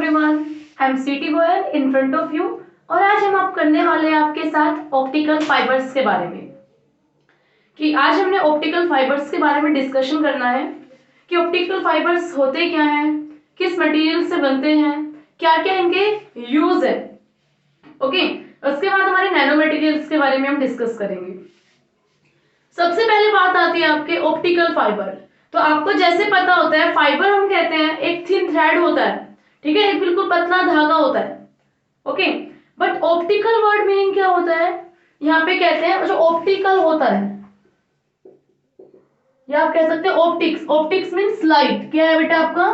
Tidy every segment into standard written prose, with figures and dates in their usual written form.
Everyone, I am सीटी Goyal in front of you और आज हम आप करने वाले हैं आपके साथ ऑप्टिकल फाइबर्स के बारे में। कि आज हमने ऑप्टिकल फाइबर्स के बारे में डिस्कशन करना है कि ऑप्टिकल फाइबर्स होते क्या हैं, किस मटेरियल से बनते हैं, क्या क्या इनके यूज है। ओके, उसके बाद हमारे नैनो मटेरियल्स के बारे में हम डिस्कस करेंगे। सबसे पहले बात आती है आपके ऑप्टिकल फाइबर। तो आपको जैसे पता होता है फाइबर हम कहते हैं एक थिन थ्रेड होता है, ठीक है, एक बिल्कुल पतला धागा होता है। Okay, but optical word meaning क्या होता है, यहाँ पे कहते हैं जो ऑप्टिकल होता है, या आप कह सकते हैं ऑप्टिक्स। Optics means light. क्या है बेटा आपका?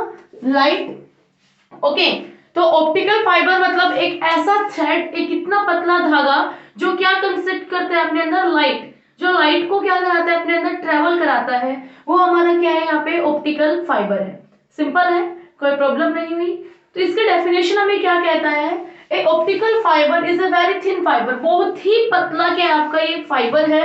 लाइट। ओके, तो ऑप्टिकल फाइबर मतलब एक ऐसा थ्रेड, एक इतना पतला धागा जो क्या कंसिस्ट करता है अपने अंदर? लाइट। जो लाइट को क्या कराता है? अपने अंदर ट्रेवल कराता है, वो हमारा क्या है यहाँ पे? ऑप्टिकल फाइबर है। सिंपल है, कोई प्रॉब्लम नहीं हुई। तो इसके डेफिनेशन हमें क्या कहता है? A optical fibre is a very thin fibre, बहुत ही पतला क्या आपका ये फाइबर है,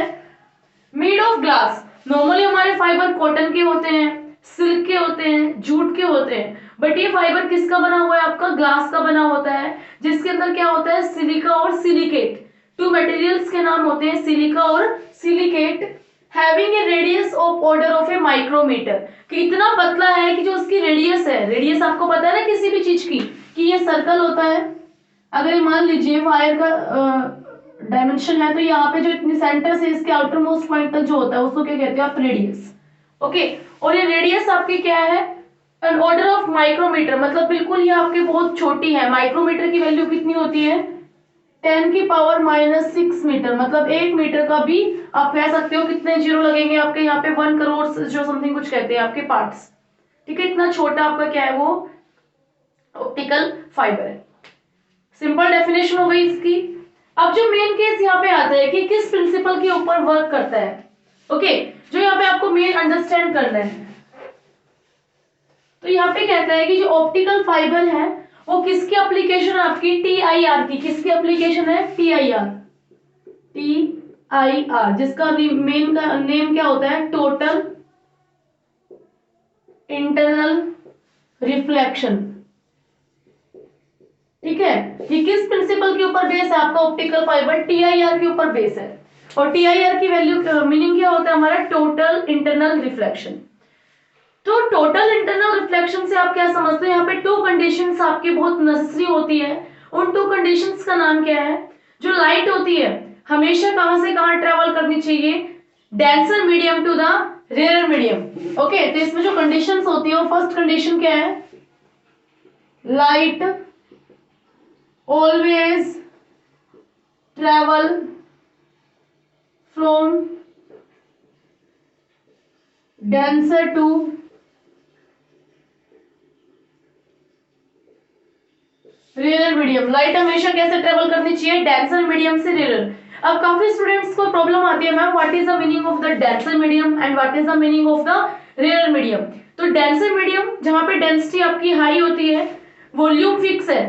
मेड ऑफ ग्लास। नॉर्मली हमारे फाइबर कॉटन के होते हैं, सिल्क के होते हैं, जूट के होते हैं, बट ये फाइबर किसका बना हुआ है? आपका ग्लास का बना होता है, जिसके अंदर क्या होता है? सिलिका और सिलिकेट। टू मटेरियल्स के नाम होते हैं सिलिका और silicate. Having a radius of order of a micrometer, कि इतना पतला है कि जो उसकी रेडियस है, रेडियस आपको पता है ना किसी भी चीज की, कि ये सर्कल होता है। अगर मान लीजिए वायर का डायमेंशन है, तो यहाँ पे जो इतनी सेंटर से इसके आउटर मोस्ट पॉइंट तक जो होता है उसको क्या कहते हैं आप? रेडियस। ओके, और ये रेडियस आपकी क्या है? एन ऑर्डर ऑफ माइक्रोमीटर, मतलब बिल्कुल ये आपके बहुत छोटी है। माइक्रोमीटर की वैल्यू कितनी होती है? 10⁻⁻⁶ मीटर, मतलब 1 मीटर का भी आप कह सकते हो कितने जीरो लगेंगे आपके यहाँ पे? 1 करोड़ जो समथिंग कुछ कहते हैं आपके पार्ट्स। ठीक है, इतना छोटा आपका क्या है? वो ऑप्टिकल फाइबर है। सिंपल डेफिनेशन हो गई इसकी। अब जो मेन केस यहाँ पे आता है कि किस प्रिंसिपल के ऊपर वर्क करता है। ओके, जो यहाँ पे आपको मेन अंडरस्टैंड करना है, तो यहाँ पे कहता है कि जो ऑप्टिकल फाइबर है वो किसकी एप्लीकेशन है? आपकी TIR की। किसकी एप्लीकेशन है? TIR। TIR जिसका मेन का नेम क्या होता है? Total internal reflection. ठीक है, ये किस प्रिंसिपल के ऊपर बेस है? आपका ऑप्टिकल फाइबर TIR के ऊपर बेस है। और TIR की वैल्यू मीनिंग क्या होता है हमारा? Total internal reflection. तो टोटल इंटरनल रिफ्लेक्शन से आप क्या समझते हो? यहाँ पे 2 कंडीशंस आपकी बहुत नेसेसरी होती है। उन 2 कंडीशंस का नाम क्या है? जो लाइट होती है हमेशा कहां से कहां ट्रेवल करनी चाहिए? Denser medium to the rare medium. Okay, तो इसमें जो कंडीशंस होती है वो फर्स्ट कंडीशन क्या है? Light always travel from denser to rare medium. Light हमेशा कैसे ट्रेवल करनी चाहिए? डेंसर मीडियम से रेयर। अब काफी स्टूडेंट्स को प्रॉब्लम आती है, ma'am what is the meaning of the denser medium and what is the meaning of the rare medium. तो डेंसर मीडियम जहां पे डेंसिटी आपकी हाई होती है, वॉल्यूम फिक्स है।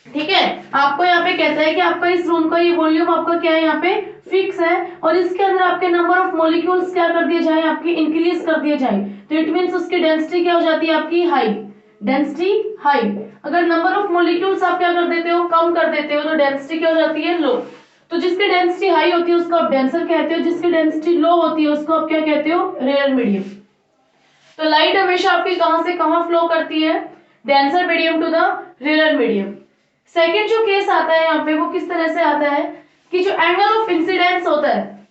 ठीक है, आपको यहाँ पे कहता है कि आपका इस रूम का ये वॉल्यूम आपका क्या है? यहाँ पे फिक्स है, और इसके अंदर आपके नंबर ऑफ मॉलिक्यूल्स क्या कर दिए जाए? आपकी इंक्रीज कर दिए जाए। तो इट मींस उसकी डेंसिटी क्या हो जाती है? आपकी हाई। Density high. अगर नंबर ऑफ मॉलिक्यूल्स आप क्या कर देते हो? कम कर देते हो, तो डेंसिटी क्या हो जाती है? लो। तो जिसकी डेंसिटी हाई होती है उसको आप डेंसर कहते हो, जिसकी डेंसिटी लो होती है उसको आप क्या कहते हो? Rare medium. तो लाइट हमेशा आपकी कहां से कहां फ्लो करती है? Denser medium to the rare medium. Second जो केस आता है यहाँ पे वो किस तरह से आता है कि जो एंगल ऑफ इंसिडेंस होता है,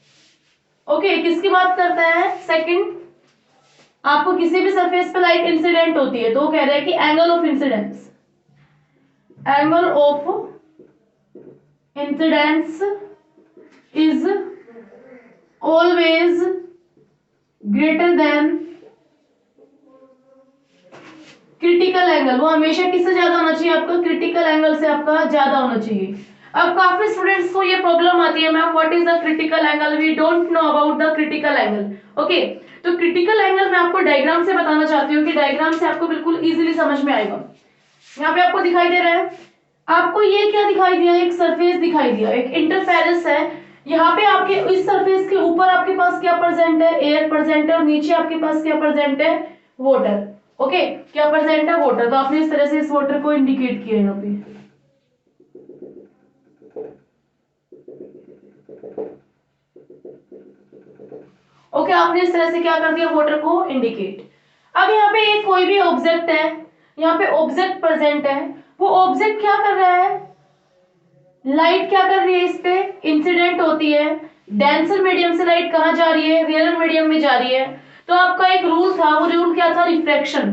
ओके, किसकी बात करता है? सेकंड, आपको किसी भी सरफेस पे लाइट इंसिडेंट होती है तो वो कह रहा है कि angle of incidence, angle of incidence is always greater than critical angle. वो हमेशा किससे ज्यादा होना चाहिए? आपका क्रिटिकल एंगल से आपका ज्यादा होना चाहिए। अब काफी स्टूडेंट्स को ये प्रॉब्लम आती है, ma'am what is the critical angle, we don't know about the critical angle. Okay, तो क्रिटिकल एंगल मैं आपको डायग्राम से बताना चाहती हूँ कि डायग्राम से आपको बिल्कुल इजीली समझ में आएगा। यहाँ पे आपको दिखाई दे रहा है, आपको ये क्या दिखाई दिया? एक सरफेस दिखाई दिया, एक इंटरफेरेंस है। यहाँ पे आपके इस सरफेस के ऊपर आपके पास क्या प्रेजेंट है? एयर प्रेजेंट है, और नीचे आपके पास क्या प्रेजेंट है? वाटर। ओके, क्या प्रेजेंट है? वाटर। तो आपने इस तरह से इस वाटर को इंडिकेट किया यहाँ पे। ओके, आपने इस तरह से क्या कर दिया? वाटर को इंडिकेट। अब यहाँ पे एक कोई भी ऑब्जेक्ट है, यहाँ पे ऑब्जेक्ट प्रेजेंट है, वो ऑब्जेक्ट क्या कर रहा है? लाइट क्या कर रही है? इस पे इंसिडेंट होती है। डेंसर मीडियम से लाइट कहाँ जा रही है? रेयर मीडियम में जा रही है। तो आपका एक रूल था, वो रूल क्या था? रिफ्रैक्शन।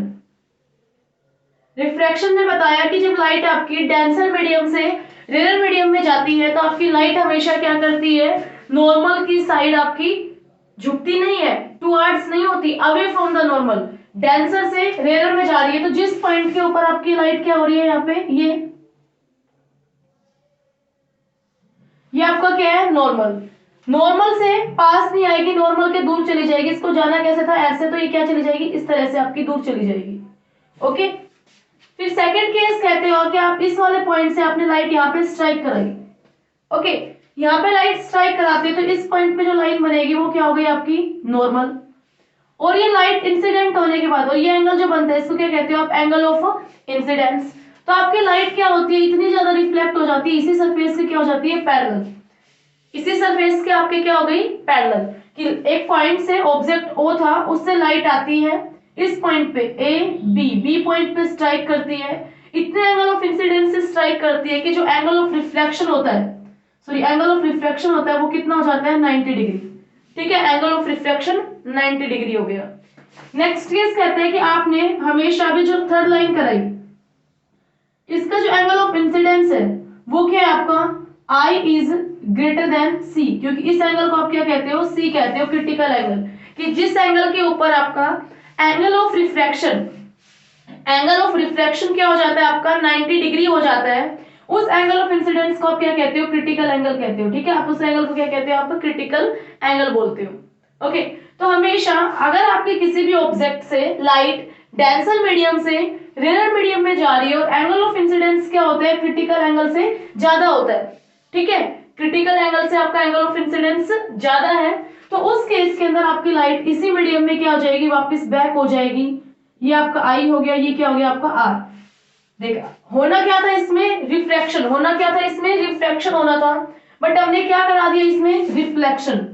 रिफ्रैक्शन ने बताया कि जब लाइट आपकी डेंसर मीडियम से रेयर मीडियम में जाती है तो आपकी लाइट हमेशा क्या करती है? नॉर्मल की साइड आपकी झुकती नहीं है, टुवर्ड्स नहीं होती, away from the normal. Denser से रेयर में जा रही है, तो जिस पॉइंट के ऊपर आपकी लाइट क्या हो रही है यहाँ पे, ये आपका क्या है? नॉर्मल। नॉर्मल से पास नहीं आएगी, नॉर्मल के दूर चली जाएगी। इसको जाना कैसे था? ऐसे। तो ये क्या चली जाएगी? इस तरह से आपकी दूर चली जाएगी। ओके, फिर सेकंड केस कहते हो कि आप इस वाले पॉइंट से आपने लाइट यहाँ पे स्ट्राइक कराई। ओके, यहाँ पे लाइट स्ट्राइक कराते हैं तो इस पॉइंट पे जो लाइन बनेगी वो क्या हो गई? आपकी नॉर्मल। और ये लाइट इंसिडेंट होने के बाद, और ये एंगल जो बनता है इसको क्या कहते हो आप? Angle of incidence. तो आपकी लाइट क्या होती है? इतनी ज्यादा रिफ्लेक्ट हो जाती है, इसी सरफेस से क्या हो जाती है? पैरेलल। इसी सरफेस के आपके क्या हो गई? पैरेलल। कि एक पॉइंट से ऑब्जेक्ट ओ था, उससे लाइट आती है इस पॉइंट पे ए, बी पॉइंट पे स्ट्राइक करती है, इतने एंगल ऑफ इंसिडेंस से स्ट्राइक करती है कि जो एंगल ऑफ रिफ्लेक्शन होता है, सॉरी एंगल ऑफ रिफ्लेक्शन होता है, वो कितना हो जाता है? 90 डिग्री। ठीक है, एंगल ऑफ रिफ्लेक्शन 90 डिग्री हो गया। नेक्स्ट केस कहते हैं कि आपने हमेशा भी जो थर्ड लाइन कराई, इसका जो एंगल ऑफ इंसिडेंस है वो क्या है आपका? I is greater than C, क्योंकि इस एंगल को आप क्या कहते हो? C कहते हो, क्रिटिकल एंगल। कि जिस एंगल के ऊपर आपका angle of refraction, angle of refraction क्या हो जाता है आपका? 90 डिग्री हो जाता है, उस एंगल ऑफ इंसिडेंस को आप क्या कहते हो? क्रिटिकल एंगल कहते हो। ठीक है, आप उस एंगल को क्या कहते हो? आप क्रिटिकल एंगल बोलते हो। ओके, तो हमेशा अगर आपके किसी भी ऑब्जेक्ट से लाइट डेंसर मीडियम से रेयर मीडियम में जा रही है और एंगल ऑफ इंसिडेंस क्या होता है? क्रिटिकल एंगल से ज्यादा होता है। ठीक है, क्रिटिकल एंगल से आपका एंगल ऑफ इंसिडेंस ज्यादा है, तो उस केस के अंदर आपकी लाइट इसी मीडियम में क्या हो जाएगी? वापस बैक हो जाएगी। ये आपका आई हो गया, ये क्या हो गया? आपका आर। देखा, होना क्या था इसमें? रिफ्रैक्शन। होना क्या था इसमें? रिफ्रैक्शन होना था, बट हमने क्या करा दिया इसमें? रिफ्लेक्शन।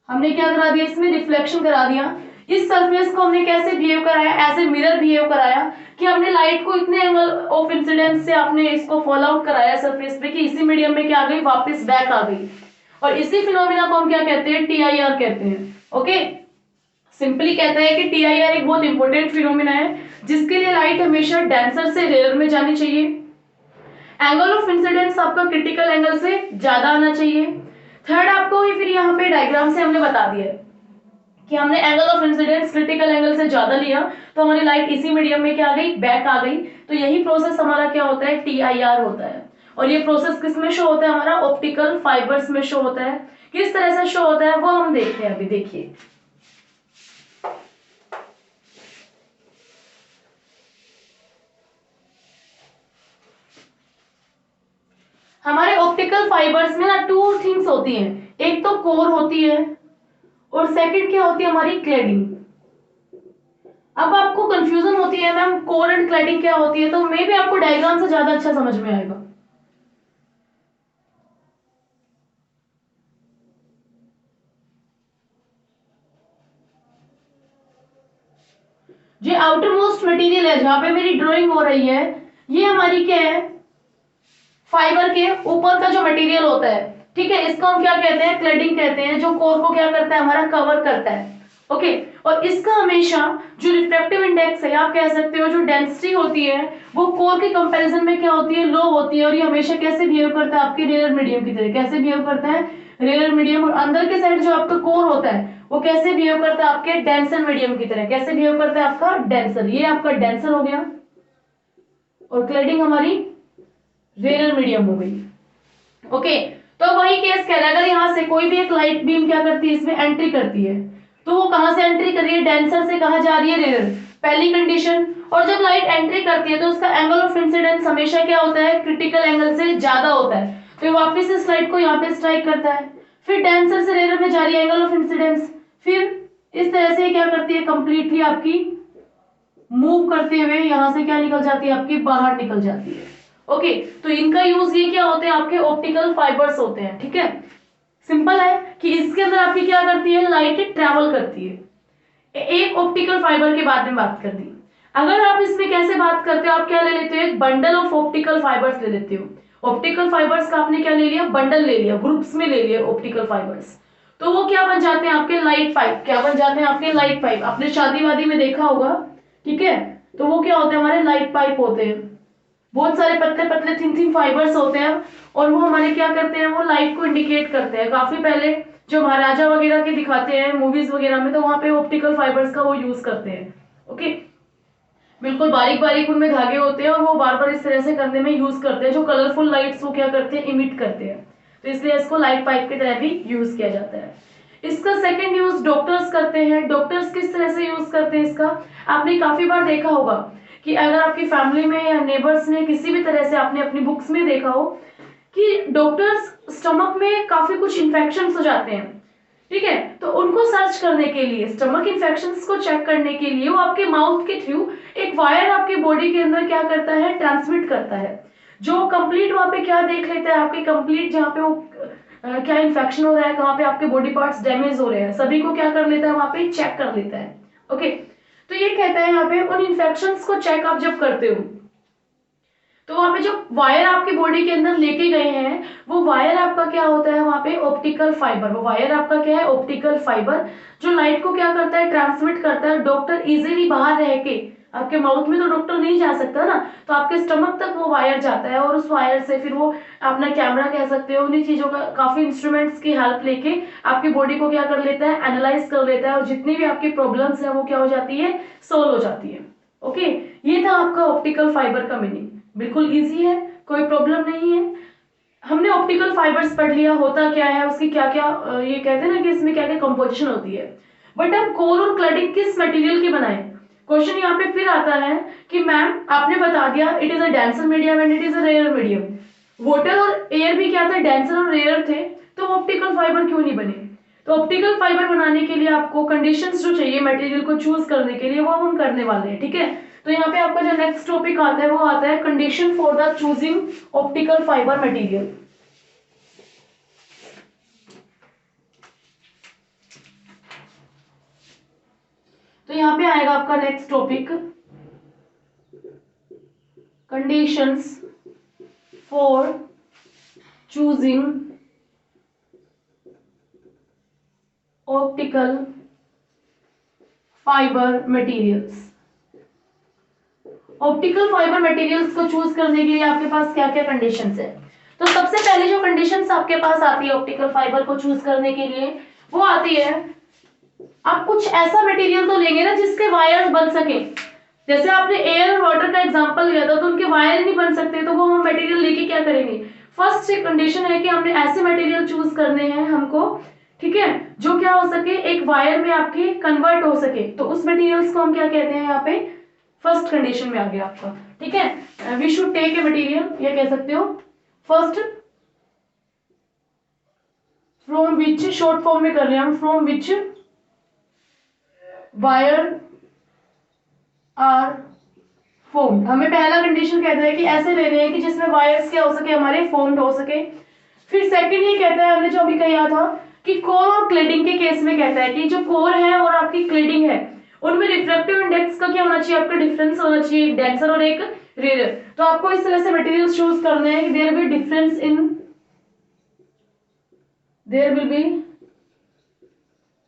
हमने क्या करा दिया इसमें? रिफ्लेक्शन करा दिया। इस सरफेस को हमने कैसे बिहेव कराया? एज ए मिरर बिहेव कराया, कि हमने लाइट को इतने एंगल ऑफ इंसिडेंस से आपने इसको फॉल आउट कराया सरफेस पे कि इसी मीडियम में क्या आ गई? वापस बैक आ गई। और इसी फिनोमिना को हम क्या कहते हैं? TIR कहते हैं। ओके, सिंपली कहते हैं कि TIR एक बहुत इंपॉर्टेंट फिनोमिना है जिसके लिए लाइट हमेशा डेंसर से रेयर में जानी चाहिए, एंगल ऑफ इंसिडेंस आपका क्रिटिकल एंगल से ज्यादा आना चाहिए। थर्ड आपको ये फिर यहाँ पे डायग्राम से हमने बता दिया है कि हमने angle of incidence critical angle से ज्यादा लिया तो हमारी लाइट इसी मीडियम में क्या आ गई? बैक आ गई। तो यही प्रोसेस हमारा क्या होता है? TIR होता है। और ये प्रोसेस किस में शो होता है? हमारा ऑप्टिकल फाइबर्स में शो होता है। किस तरह से शो होता है वो हम देखते हैं अभी। देखिए, हमारे ऑप्टिकल फाइबर्स में ना टू थिंग्स होती हैं, एक तो कोर होती है और सेकंड क्या होती है? हमारी क्लैडिंग। अब आपको कंफ्यूजन होती है मैम कोर एंड क्लैडिंग क्या होती है, तो मे भी आपको डायग्राम से ज्यादा अच्छा समझ में आएगा। जो आउटर मोस्ट मटेरियल है जहां पे मेरी ड्राइंग हो रही है, ये हमारी क्या है? फाइबर के ऊपर का जो मटेरियल होता है। ठीक है, इसको हम क्या कहते हैं? क्लैडिंग कहते हैं, जो कोर को क्या करता है? हमारा कवर करता है। ओके, और इसका हमेशा जो रिफ्रैक्टिव इंडेक्स है, आप कह सकते हो जो डेंसिटी होती है, वो कोर के कंपैरिजन में क्या होती है? लो होती है। और ये हमेशा कैसे बिहेव करता है? आपके रेयर मीडियम की तरह। कैसे बिहेव करता है? Rare medium. और अंदर के साइड जो आपका कोर होता है वो कैसे बिहेव करता है? आपके डेंसर मीडियम की तरह। कैसे बिहेव करता है? आपका डेंसर। ये आपका डेंसर हो गया और क्लैडिंग हमारी रेयर मीडियम हो गई। ओके, तो वही केस कह रहा है, अगर यहाँ से कोई भी एक लाइट बीम क्या करती है? इसमें एंट्री करती है, तो वो कहां से एंट्री कर रही है? डेंसर से कहां जा रही है? रेयर। पहली कंडीशन। और जब लाइट एंट्री करती है तो उसका एंगल ऑफ इंसिडेंस हमेशा क्या होता है? क्रिटिकल एंगल से ज्यादा होता है, तो ये वापस इस लाइट को यहाँ पे स्ट्राइक करता है। फिर डेंसर से रेयर में जा रही है, एंगल ऑफ इंसिडेंस। फिर इस तरह से क्या करती है? कंप्लीटली आपकी मूव करते हुए यहाँ से क्या निकल जाती है आपकी, बाहर निकल जाती है। ओके, तो इनका यूज ये क्या होते हैं आपके, ऑप्टिकल फाइबर्स होते हैं। ठीक है, सिंपल है कि इसके अंदर आपकी क्या करती है, लाइट ट्रेवल करती है। एक ऑप्टिकल फाइबर के बारे में बात कर दी। अगर आप इसमें कैसे बात करते हो, आप क्या ले लेते हो, एक बंडल ऑफ ऑप्टिकल फाइबर्स ले लेते हो। ऑप्टिकल फाइबर्स का आपने क्या ले लिया, बंडल ले लिया, ग्रुप्स में ले लिया ऑप्टिकल फाइबर्स। तो वो क्या बन जाते हैं आपके, लाइट पाइप। क्या बन जाते हैं आपके, लाइट पाइप। आपने शादी वादी में देखा होगा, ठीक है, तो वो क्या होते हैं, हमारे लाइट पाइप होते हैं। बहुत सारे पतले पतले थिन थिन फाइबर्स होते हैं, और वो हमारे क्या करते हैं, वो लाइट को इंडिकेट करते हैं। काफी पहले जो महाराजा वगैरह के दिखाते हैं मूवीज वगैरह में, तो वहां पे ऑप्टिकल फाइबर्स का वो यूज करते हैं। ओके, बिल्कुल बारीक बारीक उनमें धागे होते हैं, और वो बार बार इस तरह से करने में यूज करते हैं। जो कलरफुल लाइट्स वो क्या करते हैं, इमिट करते हैं। तो इसलिए इसको लाइट पाइप की तरह भी यूज किया जाता है। इसका सेकंड यूज डॉक्टर्स करते हैं। डॉक्टर्स किस तरह से यूज करते हैं इसका, आपने काफी बार देखा होगा कि अगर आपकी फैमिली में या नेबर्स ने किसी भी तरह से, आपने अपनी बुक्स में देखा हो कि डॉक्टर्स स्टमक में काफी कुछ इन्फेक्शन हो जाते हैं। ठीक है, तो उनको सर्च करने के लिए, स्टमक इन्फेक्शंस को चेक करने के लिए, वो आपके माउथ के थ्रू एक वायर आपके बॉडी के अंदर क्या करता है, ट्रांसमिट करता है। जो कंप्लीट वहां पे क्या देख लेता है आपके, कंप्लीट जहाँ पे वो क्या इन्फेक्शन हो रहा है, कहाँ पे आपके बॉडी पार्ट्स डैमेज हो रहे हैं, सभी को क्या कर लेता है वहां पे, चेक कर लेता है। ओके, तो ये कहता है यहाँ पे उन इन्फेक्शंस को चेक आप जब करते हो, तो वहां पे जो वायर आपकी बॉडी के अंदर लेके गए हैं, वो वायर आपका क्या होता है वहां पे, ऑप्टिकल फाइबर। वो वायर आपका क्या है, ऑप्टिकल फाइबर, जो लाइट को क्या करता है, ट्रांसमिट करता है। डॉक्टर इजीली बाहर रह के, आपके माउथ में तो डॉक्टर नहीं जा सकता ना, तो आपके स्टमक तक वो वायर जाता है, और उस वायर से फिर वो अपना कैमरा कह सकते हो, उन्हीं चीजों का, काफी इंस्ट्रूमेंट्स की हेल्प लेके आपकी बॉडी को क्या कर लेता है, एनालाइज कर लेता है, और जितनी भी आपकी प्रॉब्लम्स है वो क्या हो जाती है, सोल्व हो जाती है। ओके, ये था आपका ऑप्टिकल फाइबर का मीनिंग। बिल्कुल इजी है, कोई प्रॉब्लम नहीं है। हमने ऑप्टिकल फाइबर्स पढ़ लिया, होता क्या है, उसकी क्या क्या, ये कहते हैं ना कि इसमें क्या क्या कंपोजिशन होती है। बट हम कोर और क्लडिंग किस मटेरियल की बनाएं, क्वेश्चन यहाँ पे फिर आता है कि मैम आपने बता दिया it is a denser medium and it is a rare medium. Water और एयर भी क्या था, डेंसर और रेयर थे, तो ऑप्टिकल फाइबर क्यों नहीं बने। तो ऑप्टिकल फाइबर बनाने के लिए आपको कंडीशंस जो चाहिए मटेरियल को चूज करने के लिए, वो हम करने वाले हैं। ठीक है, तो यहाँ पे आपका जो नेक्स्ट टॉपिक आता है वो आता है condition for the choosing optical fibre material. तो यहाँ पे आएगा आपका next topic, conditions for choosing optical fibre materials. Optical fibre materials को चूज करने के लिए आपके पास क्या क्या कंडीशंस है। तो सबसे पहले जो कंडीशंस आपके पास आती है ऑप्टिकल फाइबर को चूज करने के लिए, वो आती है, आप कुछ ऐसा मटेरियल तो लेंगे ना जिसके वायर्स बन सके। जैसे आपने एयर और वाटर का एग्जांपल लिया था, तो उनके वायर नहीं बन सकते, तो वो हम मटेरियल लेके क्या करेंगे। फर्स्ट कंडीशन है कि हमने ऐसे मटेरियल चूज करने हैं हमको, ठीक है, जो क्या हो सके, एक वायर में आपके कन्वर्ट हो सके। तो उस मटेरियल्स को हम क्या कहते हैं, यहाँ पे फर्स्ट कंडीशन में आ गया आपका। ठीक है, we should take a material, ये कह सकते हो first, from which, short form में कर रहे हैं हम, from which wire are formed. हमें पहला कंडीशन कहता है कि ऐसे ले रहे हैं कि जिसमें वायर्स क्या हो सके, हमारे फॉर्म्ड हो सके। फिर सेकंड ये कहता है, हमने जो अभी कहा था कि कोर और क्लेडिंग के केस में कहता है कि जो कोर है और आपकी क्लेडिंग है, उनमें रिफ्रैक्टिव इंडेक्स का क्या होना चाहिए, आपका डिफरेंस होना चाहिए, एक डेंसर और एक रेयर। तो आपको इस तरह से मटेरियल चूज करना है कि there will be difference in, there will be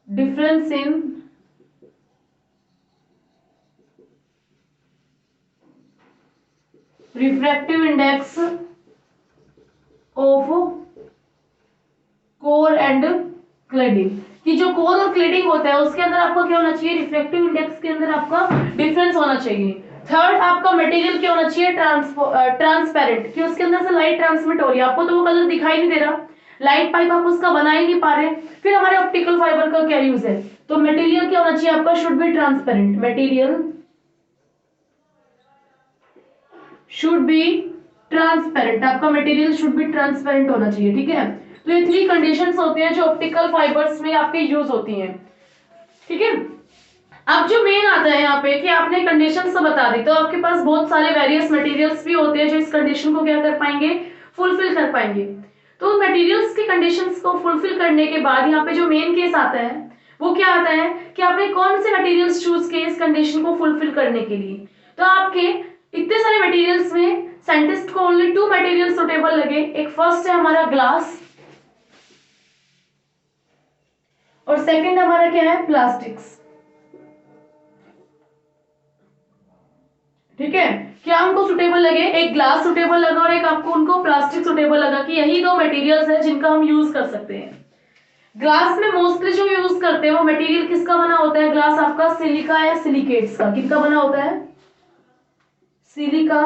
difference in refractive index of core and cladding. कि जो कोर और क्लेडिंग होता है उसके अंदर आपका क्या होना चाहिए, रिफ्रैक्टिव इंडेक्स के अंदर आपका डिफरेंस होना चाहिए। थर्ड, आपका मटेरियल क्या होना चाहिए, ट्रांसपेरेंट, कि उसके अंदर से लाइट ट्रांसमिट हो रही है, आपको तो वो कलर दिखाई नहीं दे रहा, लाइट पाइप आप उसका बना ही नहीं पा रहे। फिर हमारे ऑप्टिकल फाइबर का क्या यूज है, तो मटेरियल क्या होना चाहिए आपका, should be transparent, material should be transparent, आपका मटेरियल शुड बी ट्रांसपेरेंट होना चाहिए। ठीक है, तो ये थ्री कंडीशंस होती हैं जो ऑप्टिकल फाइबर्स में आपके यूज होती हैं। ठीक है, अब जो मेन आता है यहाँ पे कि आपने कंडीशन तो बता दी, तो आपके पास बहुत सारे वेरियस मटेरियल्स भी होते हैं जो इस कंडीशन को क्या कर पाएंगे, फुलफिल कर पाएंगे। तो मटेरियल्स की कंडीशंस को फुलफिल करने के बाद यहाँ पे जो मेन केस आता है वो क्या आता है कि आपने कौन से मटेरियल्स चूज किए इस कंडीशन को फुलफिल करने के लिए। तो आपके इतने सारे मटेरियल्स में साइंटिस्ट को ओनली 2 मटेरियल सुटेबल लगे। एक फर्स्ट है हमारा ग्लास और सेकंड हमारा क्या है, प्लास्टिक्स। ठीक है, क्या हमको सुटेबल लगे, एक ग्लास सुटेबल लगा और एक आपको उनको प्लास्टिक सुटेबल लगा कि यही 2 मटेरियल्स हैं जिनका हम यूज कर सकते हैं। ग्लास में मोस्टली जो यूज करते हैं वो मटेरियल किसका बना होता है, ग्लास आपका सिलिका या सिलिकेट्स का, किसका बना होता है, सिलिका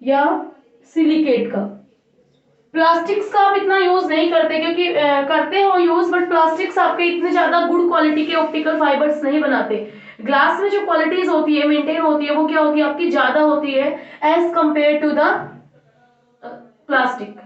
या सिलिकेट का। प्लास्टिक्स का आप इतना यूज नहीं करते क्योंकि करते हो यूज, बट प्लास्टिक्स आपके इतने ज्यादा गुड क्वालिटी के ऑप्टिकल फाइबर्स नहीं बनाते। ग्लास में जो क्वालिटीज होती है मेंटेन होती है वो क्या होती है आपकी, ज्यादा होती है as compare to the plastic.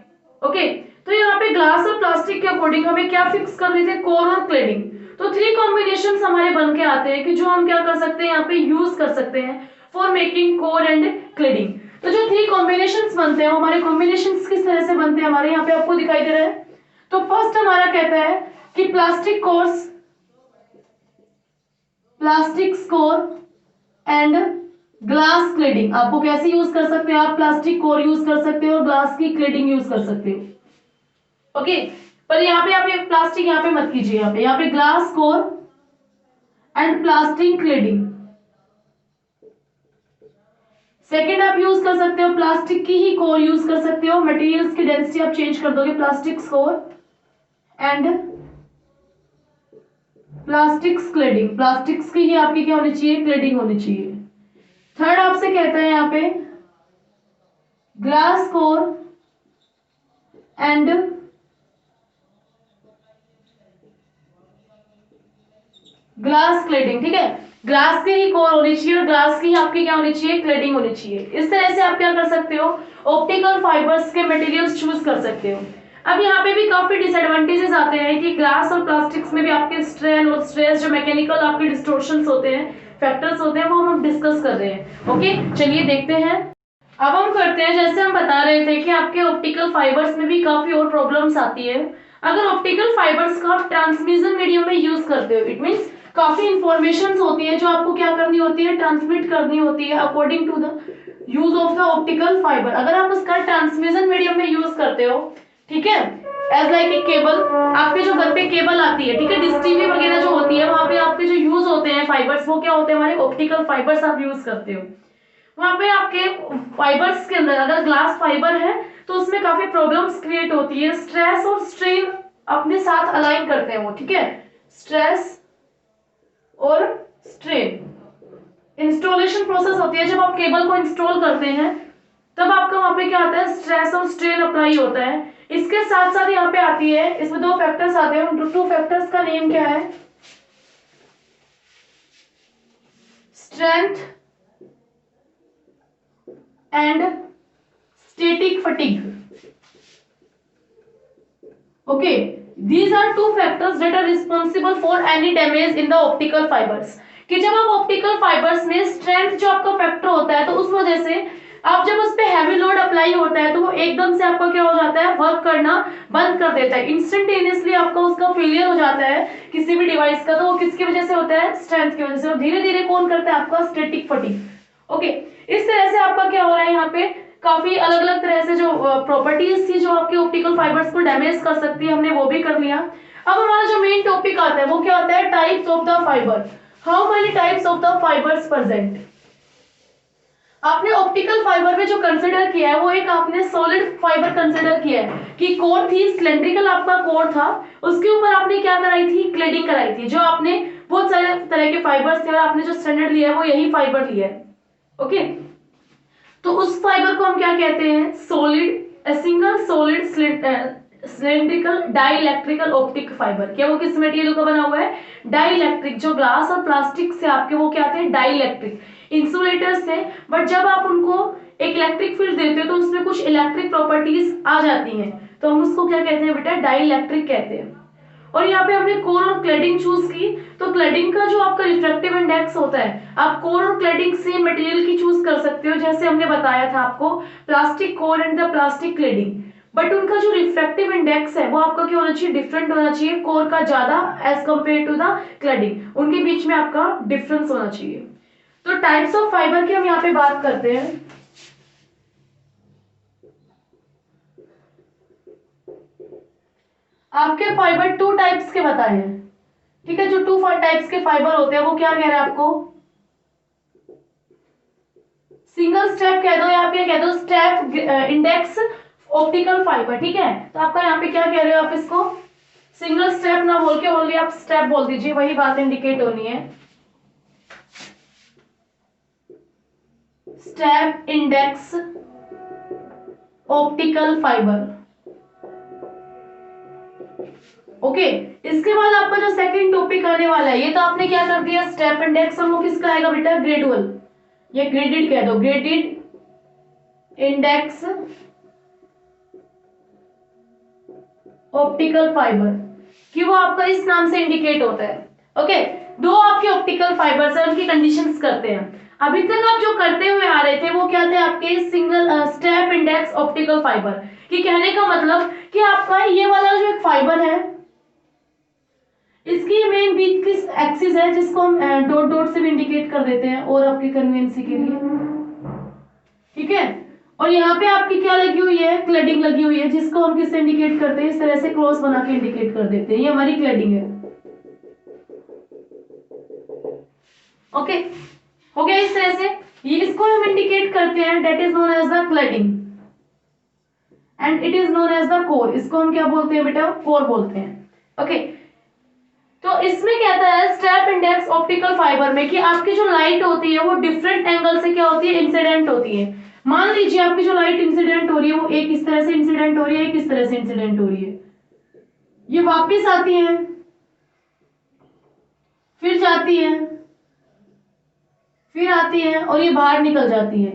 Okay, तो यहाँ पे ग्लास और प्लास्टिक के अकॉर्डिंग हमें क्या फिक्स कर थे, कोर और क्लेडिंग। तो 3 कॉम्बिनेशन हमारे बन के आते हैं कि जो हम क्या कर सकते हैं यहाँ पे यूज कर सकते हैं for making core and cladding. तो जो 3 कॉम्बिनेशंस बनते हैं हमारे कॉम्बिनेशंस किस तरह से बनते हैं, हमारे यहाँ पे आपको दिखाई दे रहा है। तो फर्स्ट हमारा कहता है कि plastic core and glass cladding. आपको कैसे यूज कर सकते हैं, आप प्लास्टिक कोर यूज कर सकते हो और ग्लास की क्लेडिंग यूज कर सकते हो। ओके, पर यहाँ पे आप ये प्लास्टिक यहाँ पे मत कीजिए, यहाँ पे glass core and plastic cladding. Second आप यूज कर सकते हो प्लास्टिक की ही कोर यूज कर सकते हो, मटेरियल्स की डेंसिटी आप चेंज कर दोगे, plastic core and plastics cladding. Plastics की ही आपकी क्या होनी चाहिए, क्लेडिंग होनी चाहिए। थर्ड आपसे कहता है यहाँ पे glass core and glass cladding. ठीक है, ग्लास की ही कोर होनी चाहिए और ग्लास की ही आपकी क्या होनी चाहिए, क्लेडिंग होनी चाहिए। इस तरह से आप क्या कर सकते हो, ऑप्टिकल फाइबर्स के मटेरियल्स चूज कर सकते हो। अब यहाँ पे भी काफी डिसएडवांटेजेस आते हैं कि ग्लास और प्लास्टिक्स में भी आपके स्ट्रेन और स्ट्रेस, जो मैकेनिकल आपके डिस्टोर्शंस होते हैं, फैक्टर्स होते हैं, वो हम डिस्कस कर रहे हैं। ओके, चलिए देखते हैं। अब हम करते हैं, जैसे हम बता रहे थे कि आपके ऑप्टिकल फाइबर्स में भी काफी और प्रॉब्लम्स आती है। अगर ऑप्टिकल फाइबर्स का आप ट्रांसमिशन मीडियम में यूज करते हो, इट मींस काफी इंफॉर्मेशन होती है जो आपको क्या करनी होती है, ट्रांसमिट करनी होती है according to the use of the optical fibre. अगर आप उसका ट्रांसमिशन मीडियम में यूज करते हो, ठीक है, एज लाइक ए केबल, आपके जो घर पे केबल आती है, ठीक है, डिश टीवी वगैरह जो होती है, वहां पे आपके जो यूज होते हैं फाइबर्स, वो क्या होते हैं, हमारे ऑप्टिकल फाइबर्स आप यूज करते हो। वहां पे आपके फाइबर्स के अंदर अगर ग्लास फाइबर है तो उसमें काफी प्रॉब्लम्स क्रिएट होती है, स्ट्रेस और स्ट्रेन अपने साथ अलाइन करते हैं वो, ठीक है, स्ट्रेस और स्ट्रेन। इंस्टॉलेशन प्रोसेस होती है, जब आप केबल को इंस्टॉल करते हैं तब आपका वहां पे क्या आता है, स्ट्रेस और स्ट्रेन अप्लाई होता है। इसके साथ साथ यहाँ पे आती है, इसमें 2 फैक्टर्स आते हैं, उन 2 फैक्टर्स का नेम क्या है, strength and static fatigue. Okay, these are 2 factors that are responsible for any damage in the optical fibers. कि जब आप ऑप्टिकल फाइबर्स में स्ट्रेंथ जो आपका फैक्टर होता है, तो उस वजह से आप जब उस पे हैवी लोड अप्लाई होता है तो वो एकदम से आपका क्या हो जाता है, वर्क करना बंद कर देता है, इंस्टेंटेनियसली आपका उसका फेलियर हो जाता है किसी भी डिवाइस का। तो वो किसकी वजह से होता है, स्ट्रेंथ की वजह से, और धीरे धीरे कौन करता है, आपका स्टैटिक फटीग। ओके, इस तरह से आपका क्या हो रहा है, यहाँ पे काफी अलग अलग तरह से जो प्रॉपर्टीज थी जो आपके ऑप्टिकल फाइबर्स को डैमेज कर सकती है, हमने वो भी कर लिया। अब हमारा जो मेन टॉपिक आता है वो क्या होता है, types of the fibre. How many types of the fibres present. आपने ऑप्टिकल फाइबर में जो कंसिडर किया है वो एक आपने सॉलिड फाइबर कंसिडर किया है कि कोर थी, सिलेंड्रिकल आपका कोर था, उसके ऊपर आपने क्या कराई थी, क्लेडिंग कराई थी। जो आपने बहुत सारे तरह के फाइबर्स थे और आपने जो स्टैंडर्ड लिया है वो यही फाइबर लिया है। ओके, तो उस फाइबर को हम क्या कहते हैं, solid, single solid cylindrical dielectrical optic fibre. क्या वो किस मटेरियल का बना हुआ है, डाइइलेक्ट्रिक। जो ग्लास और प्लास्टिक से आपके वो क्या आते हैं, डाइइलेक्ट्रिक इंसुलेटर्स थे, बट जब आप उनको एक इलेक्ट्रिक फील्ड देते हो तो उसमें कुछ इलेक्ट्रिक प्रॉपर्टीज आ जाती हैं, तो हम उसको क्या कहते हैं बेटा, डाइइलेक्ट्रिक कहते हैं। और यहाँ पे हमने कोर और क्लैडिंग चूज की, तो क्लैडिंग का जो आपका रिफ्रैक्टिव इंडेक्स होता है, आप कोर और क्लैडिंग सेम मटेरियल की चूज कर सकते हो, जैसे हमने बताया था आपको plastic core and the plastic cladding, but उनका जो रिफ्रैक्टिव इंडेक्स है वो आपका क्या होना चाहिए, डिफरेंट होना चाहिए, कोर का ज्यादा as compare to the cladding, उनके बीच में आपका डिफरेंस होना चाहिए। तो टाइप्स ऑफ फाइबर की हम यहाँ पे बात करते हैं। आपके फाइबर टू टाइप्स के बताए हैं, ठीक है, जो टू टाइप्स के फाइबर होते हैं वो क्या कह रहे हैं आपको, सिंगल स्टेप कह दो या फिर कह दो स्टेप इंडेक्स ऑप्टिकल फाइबर, ठीक है। तो आपका यहाँ पे क्या कह रहे हो आप इसको, सिंगल स्टेप ना बोल के ओनली आप स्टेप बोल दीजिए, वही बात इंडिकेट होनी है, step index optical fibre. Okay, इसके बाद आपका जो सेकंड टॉपिक आने वाला है, ये तो आपने क्या कर दिया स्टेप इंडेक्स, और वो किसका आएगा बेटा, ग्रेडुअल, ये ग्रेडेड कह दो, ग्रेडेड इंडेक्स ऑप्टिकल फाइबर, कि वो आपका इस नाम से इंडिकेट होता है। ओके, दो आपके ऑप्टिकल फाइबर्स है, उनकी कंडीशंस करते हैं। अभी तक आप जो करते हुए आ रहे थे वो क्या थे आपके, single step index optical fibre, कि कहने का मतलब कि आपका ये वाला जो एक फाइबर है, इसकी मेन बीच की एक्सिस है जिसको हम डॉट डॉट से भी इंडिकेट कर देते हैं और आपकी कन्वीनियंस के लिए, ठीक है। और यहाँ पे आपकी क्या लगी हुई है, क्लैडिंग लगी हुई है, जिसको हम किससे इंडिकेट करते हैं, इस तरह से क्रॉस बना के इंडिकेट कर देते हैं, ये हमारी क्लैडिंग है। ओके, हो गया इस तरह से, ये इसको हम इंडिकेट करते हैं, that is known as the cladding and it is known as the core, इसको हम क्या बोलते हैं बेटा, कोर बोलते हैं। ओके, तो इसमें कहता है स्टेप इंडेक्स ऑप्टिकल फाइबर में कि आपकी जो लाइट होती है वो डिफरेंट एंगल से क्या होती है, इंसिडेंट होती है। मान लीजिए आपकी जो लाइट इंसिडेंट हो रही है वो एक इस तरह से इंसिडेंट हो रही है, एक इस तरह से इंसिडेंट हो रही है, ये वापस आती है, फिर जाती है, फिर आती है और ये बाहर निकल जाती है।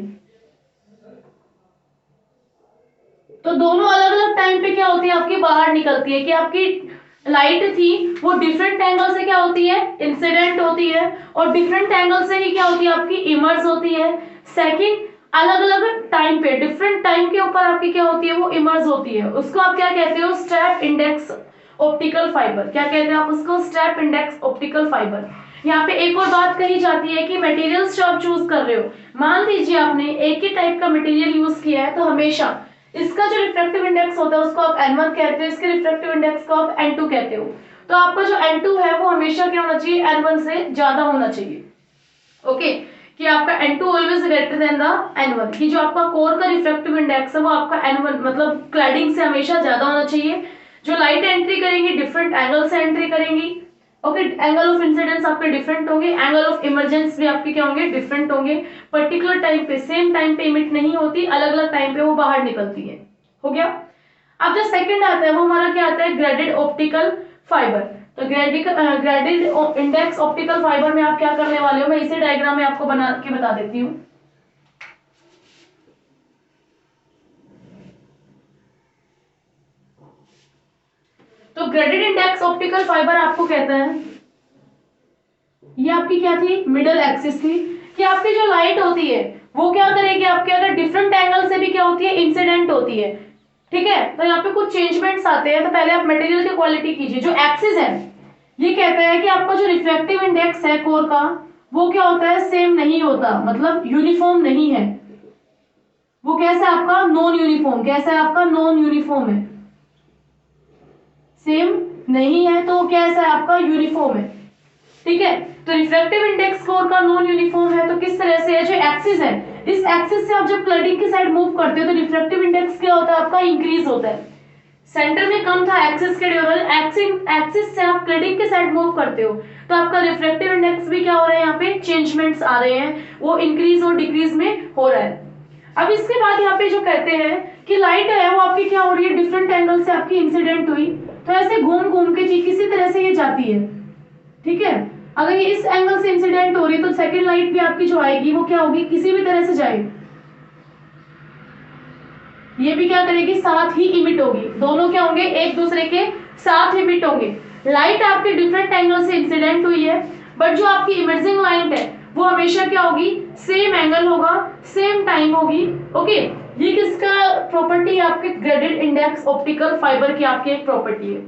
तो दोनों अलग अलग टाइम पे क्या होती है, आपकी बाहर निकलती है, कि आपकी लाइट थी वो डिफरेंट एंगल से क्या होती है, इंसिडेंट होती है, और डिफरेंट एंगल से ही क्या होती है, आपकी इमर्ज होती है। सेकंड, अलग अलग टाइम पे डिफरेंट टाइम के ऊपर आपकी क्या होती है, वो इमर्ज होती है, उसको आप क्या कहते हो, स्टेप इंडेक्स ऑप्टिकल फाइबर, क्या कहते हैं आप उसको, स्टेप इंडेक्स ऑप्टिकल फाइबर। यहाँ पे एक और बात कही जाती है कि मटेरियल्स जो आप चूज कर रहे हो, मान लीजिए आपने एक ही टाइप का मटेरियल यूज किया है, तो हमेशा इसका जो रिफ्रैक्टिव इंडेक्स होता है उसको आप N1 कहते हो, इसके रिफ्रैक्टिव इंडेक्स को आप N2 कहते हो, तो आपका जो N2 है वो हमेशा क्या होना चाहिए, N1 से ज्यादा होना चाहिए। ओके, कि आपका N2 always greater than the N1, कि जो आपका कोर का रिफ्रैक्टिव इंडेक्स है वो आपका N1 मतलब क्लैडिंग से हमेशा ज्यादा होना चाहिए। जो लाइट एंट्री करेंगी डिफरेंट एंगल से एंट्री करेंगी, ओके, एंगल ऑफ इंसिडेंस आपके डिफरेंट होंगे, एंगल ऑफ इमरजेंस भी आपके क्या होंगे, डिफरेंट होंगे, पर्टिकुलर टाइम पे सेम टाइम पे इमिट नहीं होती, अलग अलग टाइम पे वो बाहर निकलती है। हो गया। अब जो सेकंड आता है वो हमारा क्या आता है, ग्रेडेड ऑप्टिकल फाइबर। तो ग्रेडेड इंडेक्स ऑप्टिकल फाइबर में आप क्या करने वाले हो, मैं इसे डायग्राम में आपको बना के बता देती हूँ। तो ग्रेडेड इंडेक्स ऑप्टिकल फाइबर आपको कहता है, ये आपकी क्या थी, मिडल एक्सिस थी, कि आपकी जो लाइट होती है वो क्या करेगी, आपके अगर डिफरेंट एंगल से भी क्या होती है, इंसिडेंट होती है, ठीक है। तो यहाँ पे कुछ चेंजमेंट्स आते हैं, तो पहले आप मटेरियल की क्वालिटी कीजिए। जो एक्सिस है ये कहता है कि आपका जो रिफ्रैक्टिव इंडेक्स है कोर का वो क्या होता है, सेम नहीं होता, मतलब यूनिफॉर्म नहीं है, वो कैसा है आपका, नॉन यूनिफॉर्म, कैसा है आपका, नॉन यूनिफॉर्म है, सेम नहीं है, तो कैसा है आपका, यूनिफॉर्म है, ठीक है। तो रिफ्रैक्टिव इंडेक्स कोर का नॉन यूनिफॉर्म है, तो किस तरह से है, जो एक्सिस है इस एक्सिस से आप जब क्लैडिंग की साइड मूव करते हो तो रिफ्रैक्टिव इंडेक्स क्या होता है आपका, इंक्रीज होता है। सेंटर में कम था एक्सिस के ड्यूरल, एक्सिस से आप क्लैडिंग के साइड मूव करते हो तो आपका रिफ्रैक्टिव इंडेक्स भी क्या हो रहा है, यहाँ पे चेंजमेंट्स आ रहे हैं, वो इंक्रीज और डिक्रीज में हो रहा है। अब इसके बाद यहाँ पे जो कहते हैं कि लाइट है वो आपकी क्या हो रही है, डिफरेंट एंगल से आपकी इंसिडेंट हुई, तो ऐसे घूम घूम के किसी तरह से ये जाती है, ठीक है। अगर ये इस एंगल से इंसिडेंट हो रही है तो सेकंड लाइट भी आपकी जो आएगी वो क्या होगी, किसी भी तरह से जाएगी, ये भी क्या करेगी, साथ ही इमिट होगी, दोनों क्या होंगे, एक दूसरे के साथ इमिट होंगे। लाइट आपके डिफरेंट एंगल से इंसिडेंट हुई है, बट जो आपकी इमर्जिंग लाइट है वो हमेशा क्या होगी, सेम एंगल होगा, सेम टाइम होगी। ओके, ये किसका प्रॉपर्टी है, आपके ग्रेडेड इंडेक्स ऑप्टिकल फाइबर की आपकी एक प्रॉपर्टी है।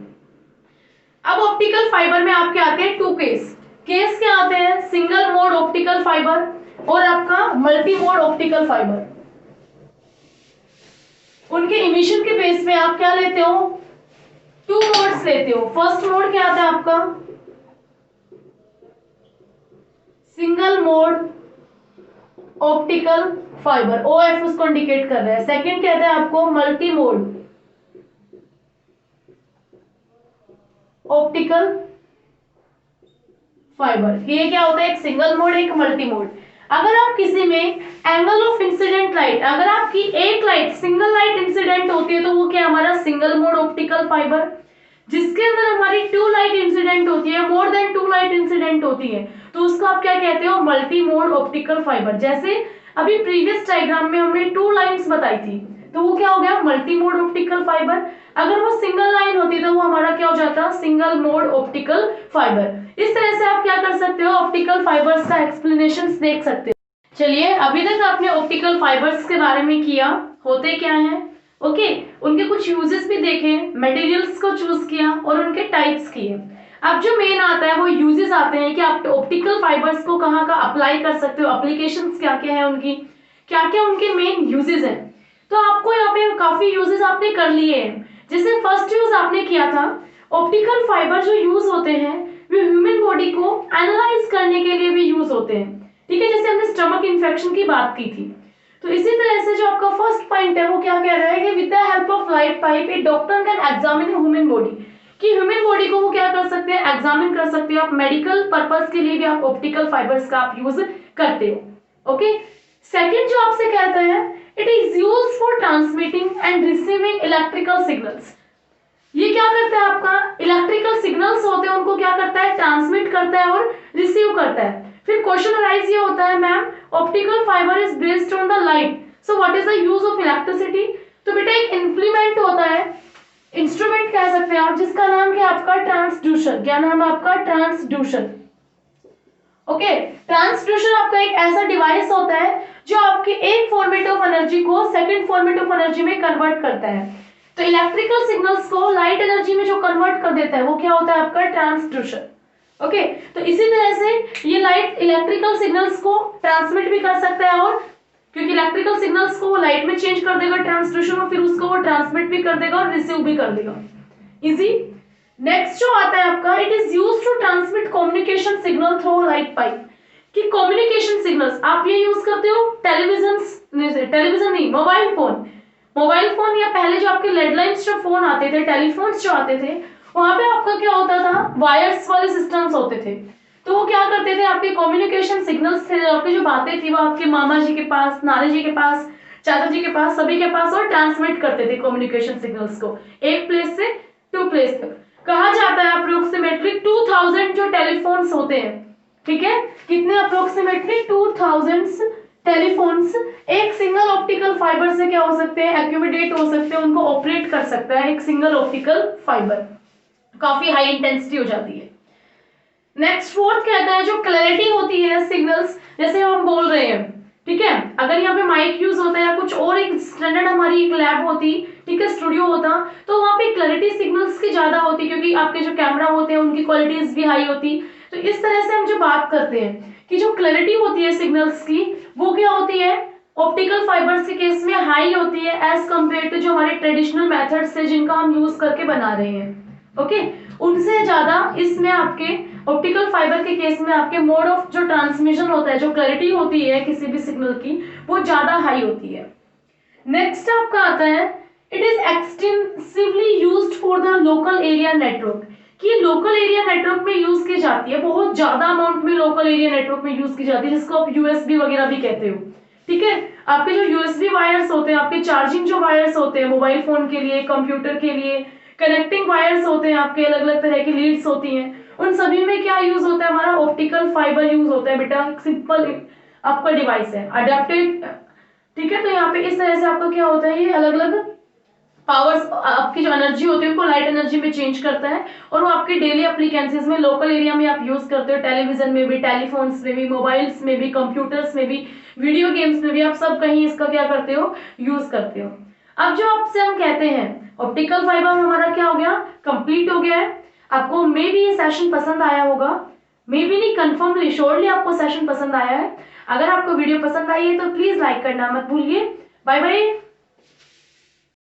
अब ऑप्टिकल फाइबर में आपके आते हैं टू केस। केस क्या आते हैं, सिंगल मोड ऑप्टिकल फाइबर और आपका मल्टी मोड ऑप्टिकल फाइबर। उनके इमिशन के बेस पे आप क्या लेते हो, टू मोड्स लेते हो। फर्स्ट मोड क्या आता है आपका, single mode optical fibre, OF उसको इंडिकेट कर रहा है। सेकंड कहता है आपको मल्टी मोड ऑप्टिकल फाइबर। ये क्या होता है, एक सिंगल मोड एक मल्टी मोड। अगर आप किसी में एंगल ऑफ इंसिडेंट लाइट, अगर आपकी एक लाइट सिंगल लाइट इंसिडेंट होती है तो वो क्या हमारा सिंगल मोड ऑप्टिकल फाइबर। जिसके अंदर हमारी टू लाइट इंसिडेंट होती है, more than two light incident होती है, तो उसको आप क्या कहते हो, मल्टी मोड ऑप्टिकल फाइबर। जैसे अभी प्रीवियस डायग्राम में हमने टू लाइंस बताई थी, तो वो क्या हो गया, मल्टी मोड ऑप्टिकल फाइबर। अगर वो सिंगल लाइन होती तो वो हमारा क्या हो जाता, सिंगल मोड ऑप्टिकल फाइबर। इस तरह से आप क्या कर सकते हो, ऑप्टिकल फाइबर्स का एक्सप्लेनेशन देख सकते हो। चलिए, अभी तक आपने ऑप्टिकल फाइबर्स के बारे में किया, होते क्या हैं, ओके, उनके कुछ यूजेस भी देखे, मटेरियल्स को चूज किया और उनके टाइप्स किए। अब जो मेन आता है वो यूजेस आते हैं कि आप ऑप्टिकल फाइबर्स को कहाँ का अप्लाई कर सकते हो, एप्लीकेशंस क्या क्या है उनकी, क्या क्या उनके मेन यूजेस हैं। तो आपको यहाँ पे काफी यूजेस आपने कर लिए हैं। जैसे फर्स्ट यूज आपने किया था, ऑप्टिकल फाइबर जो यूज होते हैं वो ह्यूमन बॉडी को एनालाइज करने के लिए भी यूज होते हैं। ठीक है, जैसे हमने स्टमक इन्फेक्शन की बात की थी, तो इसी तरह से जो आपका फर्स्ट पॉइंट है वो क्या कह रहा है कि with the help of light pipe A doctor can examine human body, कि ह्यूमन बॉडी को वो क्या कर सकते हैं, एग्जामिन कर सकते हो। आप मेडिकल पर्पस के लिए भी आप ऑप्टिकल फाइबर्स का आप यूज करते हो। ओके, सेकंड जो आपसे कहता है, it is used for transmitting and receiving electrical signals. ये क्या करता है, आपका इलेक्ट्रिकल सिग्नल्स होते हैं उनको क्या करता है, ट्रांसमिट करता है और रिसीव करता है। फिर क्वेश्चन अराइज ये होता है, ma'am optical fibre is based on the light, so what is the use of electricity. तो बेटा एक इंप्लीमेंट होता है, इंस्ट्रूमेंट कह सकते हैं आप, जिसका नाम क्या आपका, ट्रांसड्यूसर। क्या नाम है आपका, ट्रांसड्यूसर। ओके, ट्रांसड्यूसर आपका एक ऐसा डिवाइस होता है जो आपके एक फॉर्मेट ऑफ एनर्जी को सेकंड फॉर्मेट ऑफ एनर्जी में कन्वर्ट करता है। तो इलेक्ट्रिकल सिग्नल्स को लाइट एनर्जी में जो कन्वर्ट कर देता है वो क्या होता है, आपका ट्रांसड्यूसर। ओके, तो इसी तरह से ये लाइट इलेक्ट्रिकल सिग्नल्स को ट्रांसमिट भी कर सकता है, और क्योंकि इलेक्ट्रिकल सिग्नल्स को वो लाइट में चेंज कर देगा ट्रांसड्यूसर में, फिर उसको वो ट्रांसमिट भी कर देगा और रिसीव भी कर देगा। इजी। नेक्स्ट जो आता है आपका, it is used to transmit communication signal through light pipe. कि कम्युनिकेशन सिग्नल्स आप ये यूज करते हो, टेलीविजन नहीं, मोबाइल फोन, मोबाइल फोन या पहले जो आपके लैंडलाइंस जो फोन आते थे, टेलीफोन्स जो आते थे, वहां पे आपका क्या होता था, वायर्स वाले सिस्टम्स होते थे। तो वो क्या करते थे, आपके कम्युनिकेशन सिग्नल्स थे, आपकी जो बातें थी वो आपके मामा जी के पास, नानी जी के पास, चाचा जी के पास, सभी के पास, और ट्रांसमिट करते थे कम्युनिकेशन सिग्नल्स को एक प्लेस से टू प्लेस तक। कहा जाता है अप्रोक्सीमेटली 2000 जो टेलीफोन्स होते हैं, ठीक है, कितने, अप्रोक्सीमेटली 2000 टेलीफोन्स एक सिंगल ऑप्टिकल फाइबर से क्या हो सकते हैं, एक्यूमुलेट हो सकते हैं, उनको ऑपरेट कर सकता है एक सिंगल ऑप्टिकल फाइबर। काफी हाई इंटेंसिटी हो जाती है। नेक्स्ट फोर्थ कहता है, जो क्लैरिटी होती है सिग्नल्स, जैसे हम बोल रहे हैं, ठीक है, अगर यहाँ पे माइक यूज होता है या कुछ और एक स्टैंडर्ड हमारी एक लैब होती, ठीक है, स्टूडियो होता, तो वहाँ पे क्लैरिटी सिग्नल्स की ज्यादा होती, क्योंकि आपके जो कैमरा होते हैं उनकी क्वालिटीज भी हाई होती। तो इस तरह से हम जो बात करते हैं कि जो क्लैरिटी होती है सिग्नल्स की, वो क्या होती है, ऑप्टिकल फाइबर्स के केस में हाई होती है एज कम्पेयर टू जो हमारे ट्रेडिशनल मेथड्स है जिनका हम यूज करके बना रहे हैं। ओके, उनसे ज्यादा इसमें आपके ऑप्टिकल फाइबर के केस में आपके मोड ऑफ जो ट्रांसमिशन होता है, जो क्लैरिटी होती है किसी भी सिग्नल की, वो ज्यादा हाई होती है। नेक्स्ट आपका आता है, it is extensively used for the local area network. कि लोकल एरिया नेटवर्क में यूज की जाती है, बहुत ज्यादा अमाउंट में लोकल एरिया नेटवर्क में यूज की जाती है, जिसको आप यूएसबी वगैरह भी कहते हो। ठीक है, आपके जो यूएसबी वायर्स होते हैं, आपके चार्जिंग जो वायर्स होते हैं मोबाइल फोन के लिए, कंप्यूटर के लिए, कनेक्टिंग वायर्स होते हैं, आपके अलग अलग तरह की लीड्स होती हैं, उन सभी में क्या यूज होता है, हमारा ऑप्टिकल फाइबर यूज होता है। बेटा सिंपल आपका डिवाइस है, अडेप्टिव, ठीक है। तो यहाँ पे इस तरह से आपका क्या होता है, ये अलग अलग पावर्स, आपकी जो एनर्जी होती है उनको लाइट एनर्जी में चेंज करता है, और वो आपके डेली एप्लीकेंसीज में, लोकल एरिया में आप यूज करते हो, टेलीविजन में भी, टेलीफोन्स में भी, मोबाइल्स में भी, कंप्यूटर्स में भी, वीडियो गेम्स में भी, आप सब कहीं इसका क्या करते हो, यूज करते हो। अब जो आपसे हम कहते हैं ऑप्टिकल फाइबर हमारा क्या हो गया, कंप्लीट हो गया है। आपको मे बी ये सेशन पसंद आया होगा, मे बी नहीं, कंफर्मली श्योरली आपको सेशन पसंद आया है। अगर आपको वीडियो पसंद आई है तो प्लीज लाइक करना मत भूलिए। Bye bye.